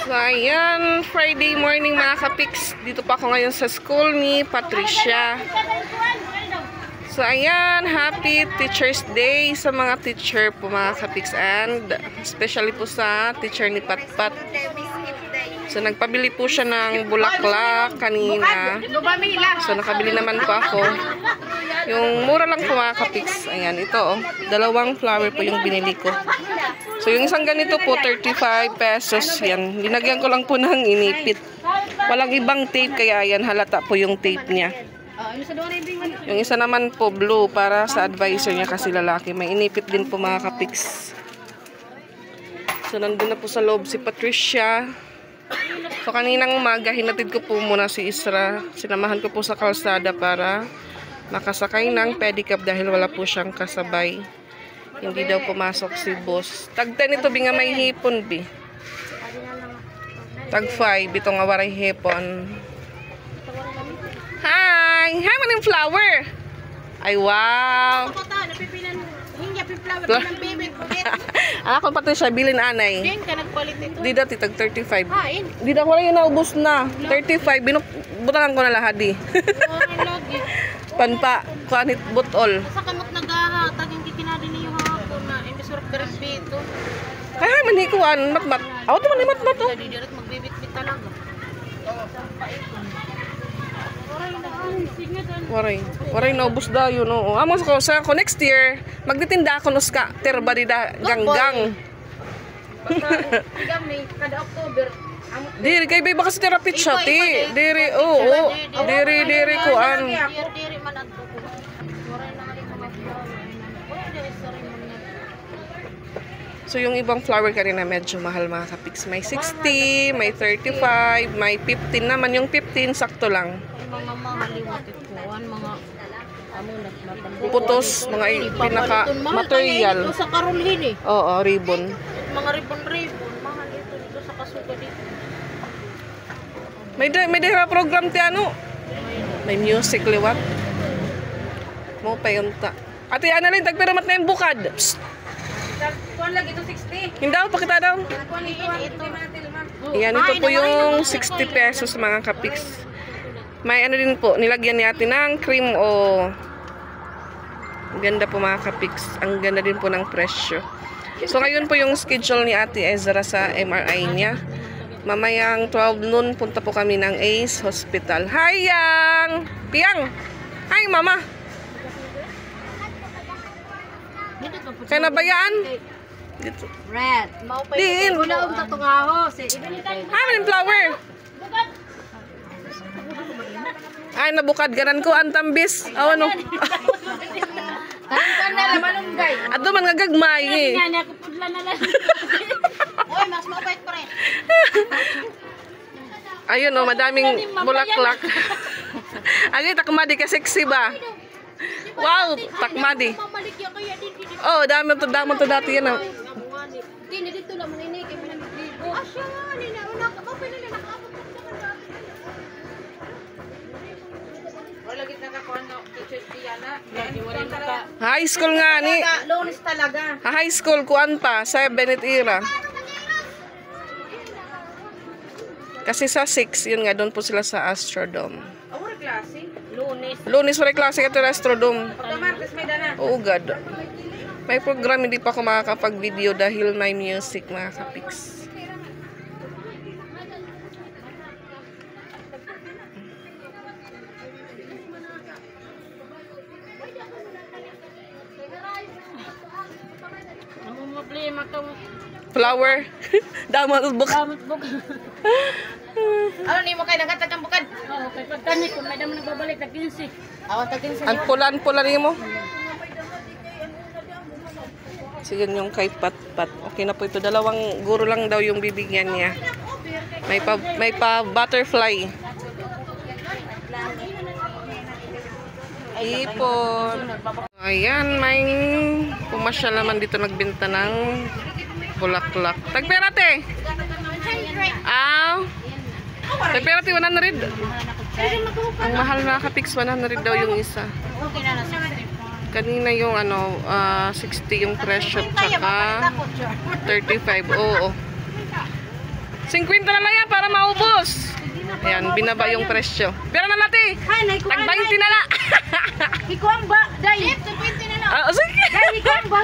So, ayan, Friday morning mga kapiks. Dito pa ako ngayon sa school ni Patricia. So, ayan, happy Teacher's Day sa mga teacher po mga kapiks. And especially po sa teacher ni Patpat. So, nagpabili po siya ng bulaklak kanina. So, nakabili naman po ako. Yung mura lang po mga kapiks. Ayan, ito oh. 2 flower po yung binili ko. So, yung isang ganito po, 35 pesos. Yan. Linagyan ko lang po ng inipit. Walang ibang tape, kaya yan, halata po yung tape niya. Yung isa naman po, blue, para sa advisor niya kasi lalaki. May inipit din po mga kapiks. So, nandun na po sa loob si Patricia. So, kaninang umaga, hinatid ko po muna si Isra. Sinamahan ko po sa kalsada para makasakay ng pedicab dahil wala po siyang kasabay. Hindi daw pumasok si boss. Tag 10 ito, bi nga may hipon, bi. Tag 5, ito nga waray hipon. Hi! Hi, maning flower! Ay, wow! Ako pati siya, bilin anay. Di dati, tag 35. Di na wala yun naubos na. 35, butangan ko na lahat di. Panpa, kuanit butol. Sa kamot nagahatag, hindi kinadin niyo hapon na imisurap karibito. Kaya manikuan, matmat. Awa ito man matmat oh. Hindi direct magbibit-bit talaga. Waray naubos da yun oh. Amo sa ko next year, magtitinda ako nos ka, terba di da ganggang. Kada October. Diri kay bay baka sa therapy siya ti. Diri oo. Diri kuan. Diri man adto ko. So yung ibang flower kanina medyo mahal mga kapiks. May 60, may 35, may 15 naman. Yung 15 sakto lang. Mga mahaliwat ituan, mga Putos, mga pinaka material. Sa karulhin eh. Oo, ribbon. Mga ribbon-ribbon, mahal ito dito sa kasuga dito. May dera program ti ano? May music liwat. Mo pa yun ta. Ate, ano rin, tagpiramat na yung bukad. Psst. Kuan lagi ito 60. Hindi daw, pakita daw. Kuan ito. Yan, ito po yung 60 pesos mga kapiks. May ano din po, nilagyan ni ate ng cream o ganda po mga kapiks. Ang ganda din po ng presyo. So ngayon po yung schedule ni ate Ezra sa MRI niya. Mamayang 12 noon punta po kami ng Ace Hospital. Hi Yang! Piang! Hi mama! Kaya nabayaan? Dito. Red. Mau pa Din. Una tatungaho. Hi maning flower! Ay, nabukad ganan ko ang tambis. Aw ano? Ato man nga gagmay eh. Oy, mas mabait pa rin. Ayun oh, madaming bulaklak. Ay, takmadi ka sexy ba? Wow, takmadi. Oh, dami to dati yan. Dini dito lang manini kay pinagbibo. Asya, nina una ka pa nila nakaabot sa kanila. Wala gid nakakuan no teacher Diana. High school nga ni. Lunes talaga. High school kuan pa, 7 it era. Kasi sa 6, yun nga, doon po sila sa Astrodome. Awara klase? Lunes. Lunes wala klase ito Astrodome. Pagka Martes may dana. Oo, God. May program, hindi pa ako makakapag-video dahil may music, mga kapiks. Ang problema to. Flower. Damot buk. Ano ni mo kay nagatag ang bukad? Oo, kay pagtani ko may damo nagbabalik tag 15. Awan tag 15. Ang pulan-pulan ni mo. Sige yung kay Patpat. Okay na po ito. 2 guro lang daw yung bibigyan niya. May pa butterfly. Ipon. Ayan, may pumasyal naman dito nagbenta ng bulaklak. Tagpera te. Tagpera te 100. Ang mahal na kapiks 100 daw yung isa. Okay na na. Kanina yung ano, 60 yung presyo, tsaka 35. Oo. 50 na lang yan para maubos. Ayan, binaba yung presyo. Pero na natin. Hay, nay ko. Tag 20 na lang. Ikuan ba? Dai. 20 na lang. Sige. Dai, ikuan ba?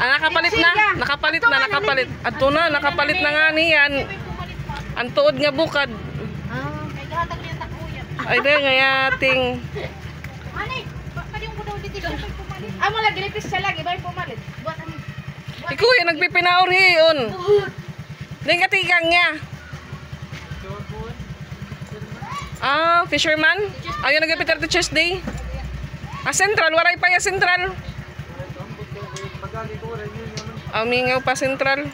Nakapalit na. Nakapalit. Ato na, nakapalit na nga niyan. Ang tuod nga bukad. Kay gahatag niya takuyan. Ay, dahil nga yating. Ani, pwede yung budaw dito siya pumalit. Amo lagi nipis siya lagi, bay pumalit. Buat ang Ikaw yung nagpipinaor yun. Hindi nga tigang niya. Fisherman? Ayaw nagpipiter Teachers Day. Central, waray pa ya Central. Mingaw pa Central.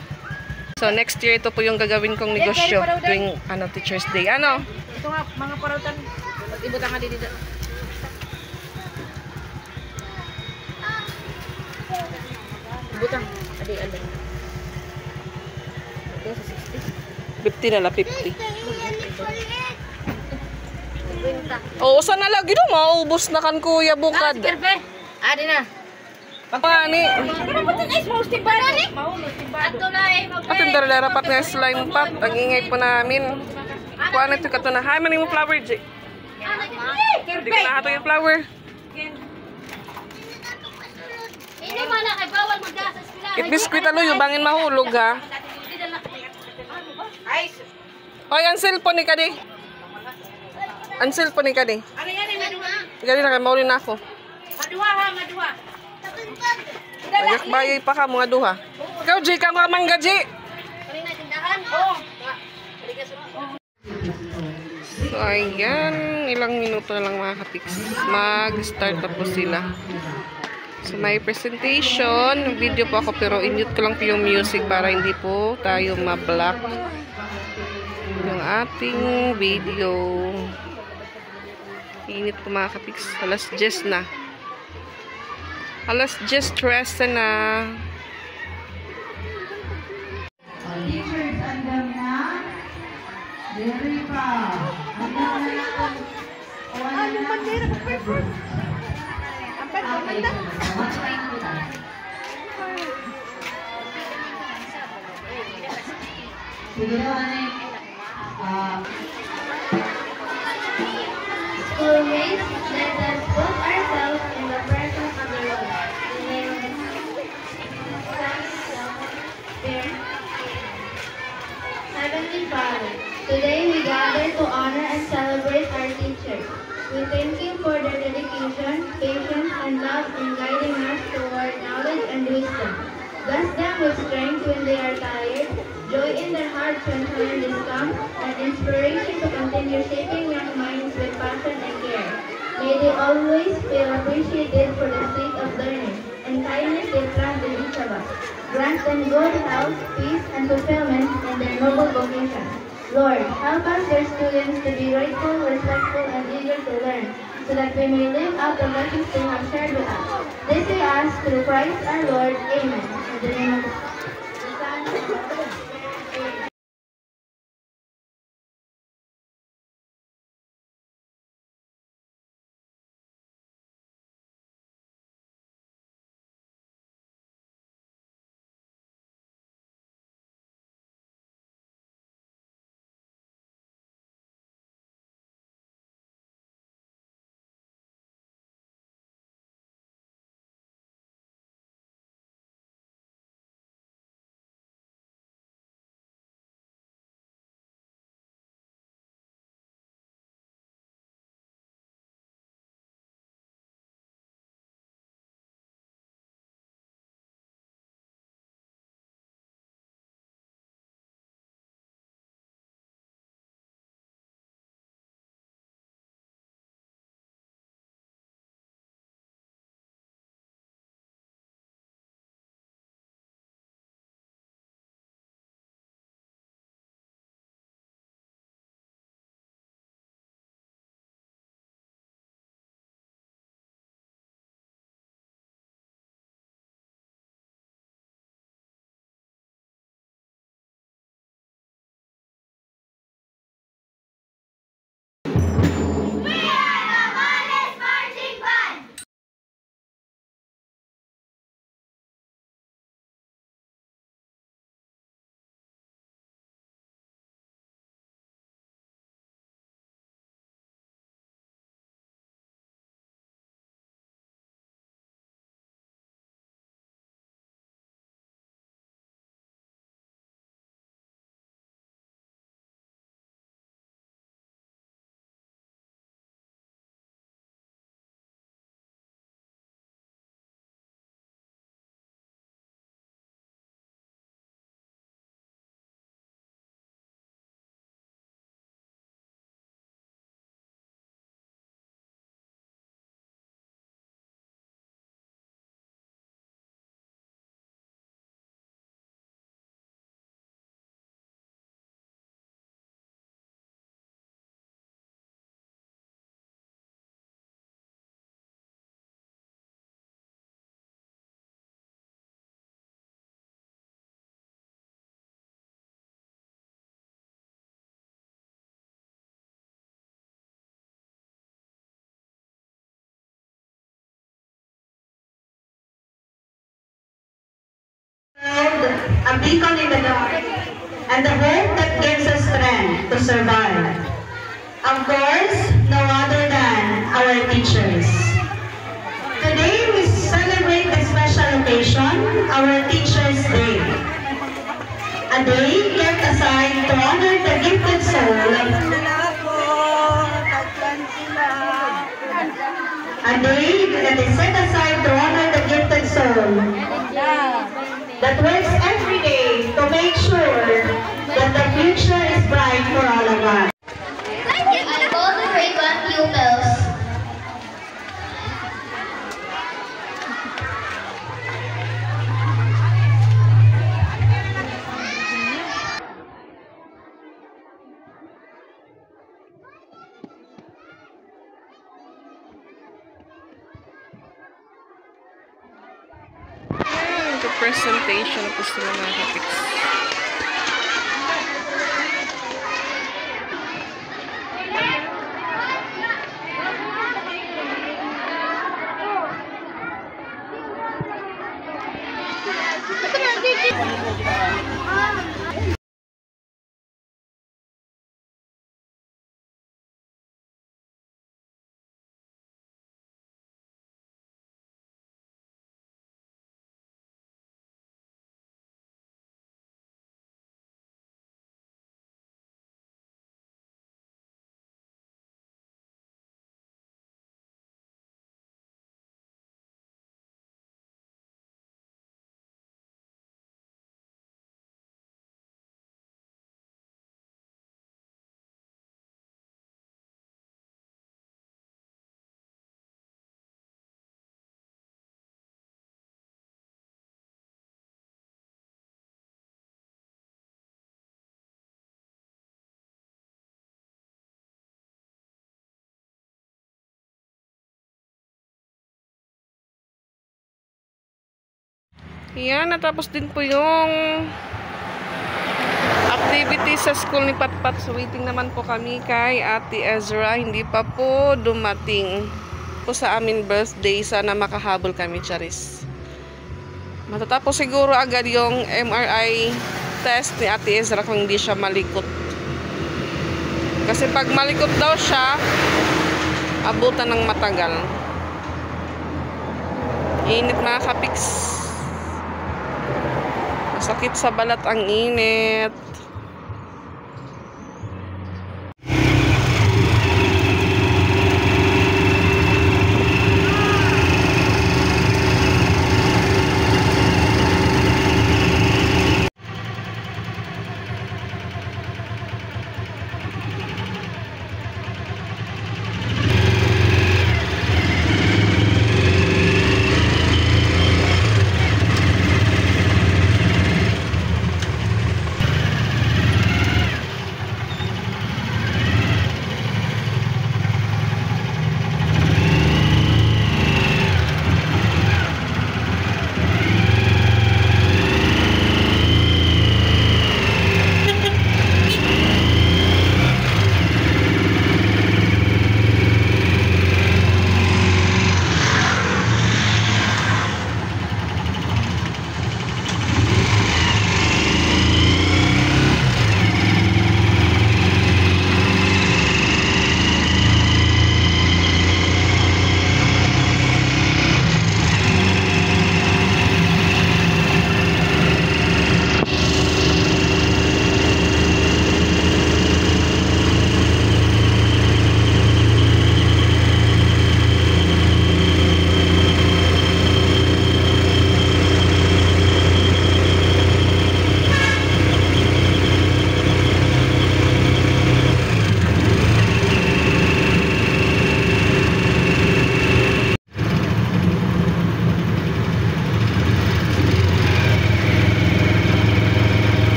So next year ito po yung gagawin kong negosyo tuwing Teachers Day. Ano? ito nga mga parautan. Ibutang ka dito. Ibutang. Adi. Ito sa 60. 50 na lang, 50. 20. Oo, saan na lagi doon? Maubos na kan kuya bukad. Kerbe. Adi na. Pagpani. Pinabutan ay small timbado. Mahulog timbado. Ato na eh. At yung dararapat nga slime pot. Ang ingay po namin. Kuha na ito ka ito na. Hay, maning mo flower, J. Hindi ko nahato yung flower. Hindi mo na kay bawal magdasa sa pila. It biskuit alo, yung bangin mahulog ha. Oy, ang cellphone ni Kadi. Ang cellphone ni Kadi. Ano yan eh, maduha? Gali na kay maulin na ako. Maduha ha, maduha. Agak bayay pa ka mga duha. Ikaw, J, ka nga mangga, J. Kanina tindahan? Oo. So, ayan. Ilang minuto na lang mga katiks. Mag-start na po sila. So, may presentation. Video po ako pero in-mute ko lang po yung music para hindi po tayo ma-block yung ating video. Init po mga katiks. Alas 10 na. Alas 10:13 na. Teachers, andam na. Very proud. Andam na ako. Ano ba dito? Schoolmates, let us put ourselves in the presence of the Lord. The name Heavenly Father, today we gather to honor and celebrate our teachers. We thank you for their dedication, patience, and love in guiding us toward knowledge and wisdom. Bless them with strength when they are tired, joy in their hearts when challenges come, and inspiration to continue shaping young minds with passion and care. May they always feel appreciated for the sake of learning and kindness they plant in each of us. Grant them good health, peace, and fulfillment in their noble vocation. Lord, help us, your students, to be grateful, respectful, and eager to learn, so that we may live out the lessons they have shared with us. This we ask through Christ our Lord. Amen. In the name of the Son, and of the Holy Spirit. Amen. a beacon in the dark, and the hope that gives us strength to survive. Of course, no other than our teachers. Today we celebrate a special occasion, our Teachers' Day. A day kept aside to honor the gifted soul. A day that is set aside to honor the gifted soul that works every day to make sure that the future is bright for all of us. I call the grade 1 pupils. Ito presentation na po sila mga kapiks. Yan, natapos din po yung activity sa school ni Patpat. So, waiting naman po kami kay Ate Ezra. Hindi pa po dumating po sa amin birthday. Sana makahabol kami, Charis. Matatapos siguro agad yung MRI test ni Ate Ezra kung hindi siya malikot. Kasi pag malikot daw siya, abutan ng matagal. Init mga kapiks. Sakit sa balat ang init.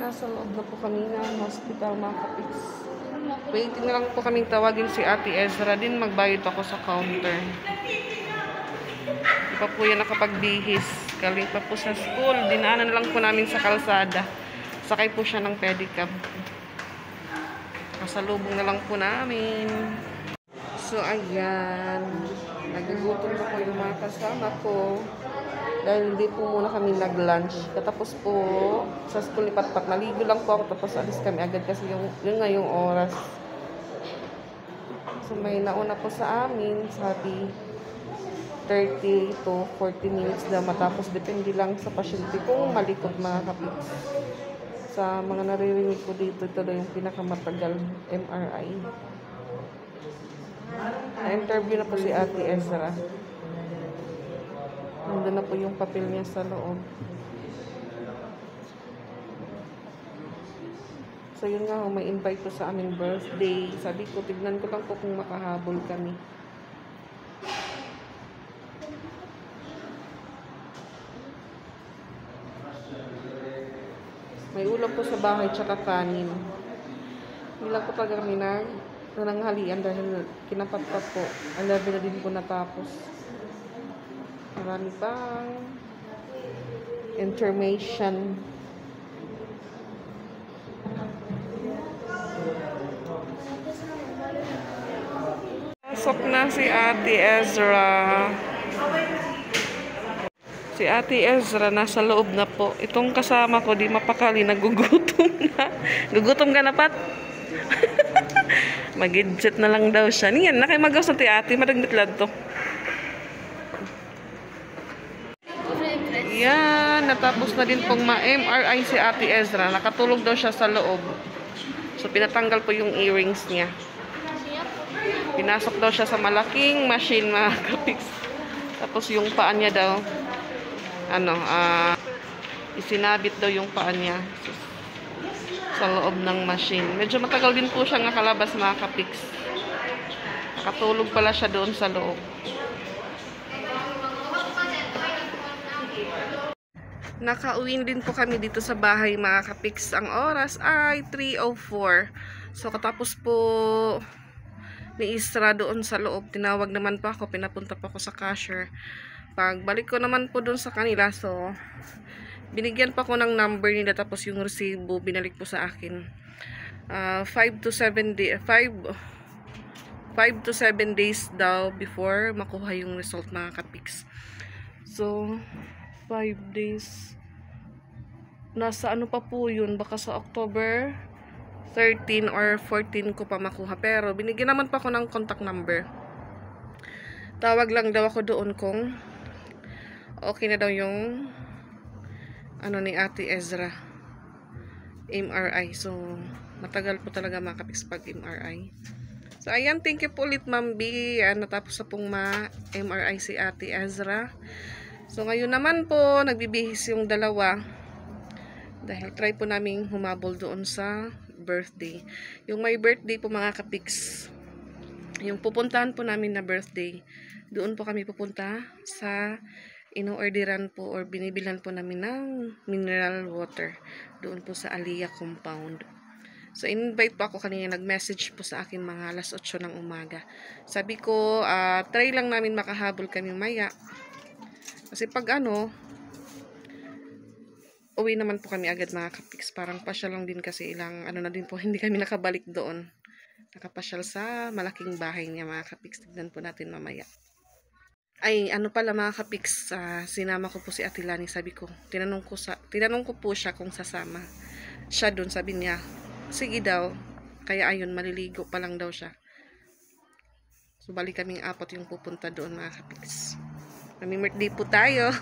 Nasa loob na po kami ng hospital mga kapiks. Waiting na lang po kaming tawagin si Ate Ezra din. Magbayad ako sa counter. Hindi pa po yan nakapagbihis. Galing pa po sa school. Dinaanan na lang po namin sa kalsada. Sakay po siya ng pedicab. Kasalubong na lang po namin. So ayan. Nagugutom na po yung mga kasama ko. Dahil hindi po muna kami nag-lunch. Katapos po sa school ni Patpat, maligo lang po ako tapos alis kami agad kasi yung ngayong oras. So may nauna po sa amin, sabi 30 to 40 minutes na matapos. Depende lang sa pasyente kung malikot mga kapiks. Sa mga naririnig ko dito, ito daw yung pinakamatagal MRI. Na-interview na po si Ate Ezra. Nandun na po yung papel niya sa loob. So yun nga, may invite po sa aming birthday. Sabi ko, tignan ko lang po kung makahabol kami. May ulam po sa bahay, tsaka kanin. Hindi lang po talaga kami nananghalian dahil kinapatpat po. 11 na din po natapos. Marami pang information. Pasok na si Ate Ezra. Si Ate Ezra nasa loob na po. Itong kasama ko di mapakali, nagugutom na. Gugutom ka na, Pat? Mag-idget na lang daw siya. Niyan, nakimagaw sa ate, madagmitlad to. Yan, natapos na din pong ma-MRI si Ate Ezra. Nakatulog daw siya sa loob. So, pinatanggal po yung earrings niya. Pinasok daw siya sa malaking machine, mga kapiks. Tapos yung paa niya daw, isinabit daw yung paa niya sa loob ng machine. Medyo matagal din po siya nakalabas, mga kapiks. Nakatulog pala siya doon sa loob. Nakauwi din po kami dito sa bahay, mga kapiks. Ang oras ay 3:04. So, katapos po ni Isra doon sa loob, tinawag naman po ako, pinapunta po ako sa cashier. Pagbalik ko naman po doon sa kanila, so, binigyan pa ko ng number nila, tapos yung resibo, binalik po sa akin. 5 to 7 days daw before makuha yung result, mga kapiks. So, 5 days. Nasa ano pa po yun, baka sa October 13 or 14 ko pa makuha. Pero binigyan naman pa ako ng contact number. Tawag lang daw ako doon kung okay na daw yung ni Ate Ezra MRI. So matagal po talaga, mga kapiks, pag MRI. So ayan, thank you po ulit, Ma'am B. Natapos na pong ma-MRI si Ate Ezra. So ngayon naman po, nagbibihis yung dalawa. Dahil try po namin humabol doon sa birthday. Yung may birthday po, mga kapiks, yung pupuntahan po namin na birthday, doon po kami pupunta sa ino-orderan po or binibilan po namin ng mineral water. Doon po sa Aliyah compound. So, invite po ako kanina, nag-message po sa akin mga alas 8 ng umaga. Sabi ko, try lang namin makahabol kami maya. Kasi pag uwi naman po kami agad, mga kapiks. Parang pasyal lang din kasi ilang na din po, hindi kami nakabalik doon. Nakapasyal sa malaking bahay niya, mga kapiks. Tignan po natin mamaya. Ay, pala, mga kapiks, sinama ko po si Ate Lani. Sabi ko, tinanong ko po siya kung sasama siya doon. Sabi niya, sige daw. Kaya ayun, maliligo pa lang daw siya. So, balik kaming 4 yung pupunta doon, mga kapiks. May birthday po tayo.